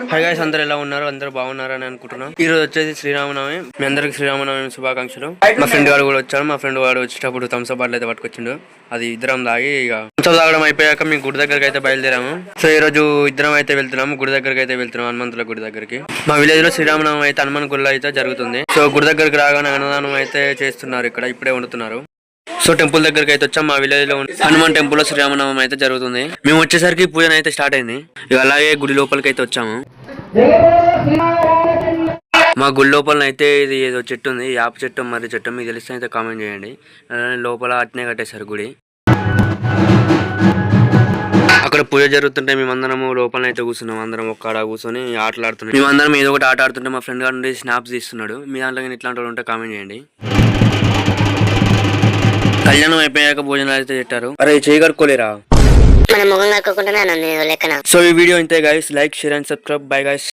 Hi guys, అందరూ ఎలా ఉన్నారు? అందరూ బాగున్నారని అనుకుంటున్నాం. ఈ రోజు వచ్చేసి శ్రీరామనవమి. మీ అందరికి శ్రీరామనవమి శుభాకాంక్షలు. మా ఫ్రెండ్ వాడు కూడా వచ్చాడు. మా ఫ్రెండ్ వాడు వచ్చేటప్పుడు థమ్స్అప్ బాటిల్ అయితే పట్టుకొచ్చిండు. అది ఇద్దరం తాగి ఇక థమ్స్అప్ తాగడం అయిపోయాక మేము గుడి దగ్గరికి అయితే బయలుదేరాము. సో ఈ రోజు ఇద్దరం అయితే వెళ్తున్నాము, గుడి దగ్గరికి అయితే వెళ్తున్నాం, హనుమంతుల గుడి దగ్గరికి. మా విలేజ్ లో శ్రీరామనవమి అయితే హనుమాన్ గుడిలో అయితే జరుగుతుంది. సో గుడి దగ్గరికి రాగానే అన్నదానం అయితే చేస్తున్నారు, ఇక్కడ ఇప్పుడే వండుతున్నారు. సో టెంపుల్ దగ్గరికి అయితే వచ్చాం. మా విలేజ్ లో హనుమాన్ టెంపుల్ లో శ్రీరామనవమి అయితే జరుగుతుంది. మేము వచ్చేసరికి పూజ అయితే స్టార్ట్ అయింది. ఇక అలాగే గుడి లోపలికి అయితే వచ్చాము. మా గుడి లోపల అయితే ఇది ఏదో చెట్టు ఉంది, యాప చెట్టు మరి చెట్టు మీకు తెలిస్తే అయితే కామెంట్ చేయండి. లోపల అట్నే కట్టేశారు గుడి. అక్కడ పూజ జరుగుతుంటే మేమందరము లోపల అయితే కూర్చున్నాం. అందరం ఒక్కడ కూర్చొని ఆటలాడుతున్నాం. మేమందరం ఏదో ఒకటి ఆట ఆడుతుంటే మా ఫ్రెండ్ గారు నుండి స్నాప్స్ తీస్తున్నాడు. మీ దాంట్లో ఇట్లాంటి వాళ్ళు ఉంటే కామెంట్ చేయండి. కళ్యాణం అయిపోయాక భోజనాలు అయితే పెట్టారు. అరే చేయి కడుక్కోలేరా? మన ముఖం కట్టుకుంటున్నా లెక్కన. సో ఈ వీడియో ఇంతే guys. Like, share and subscribe. Bye guys.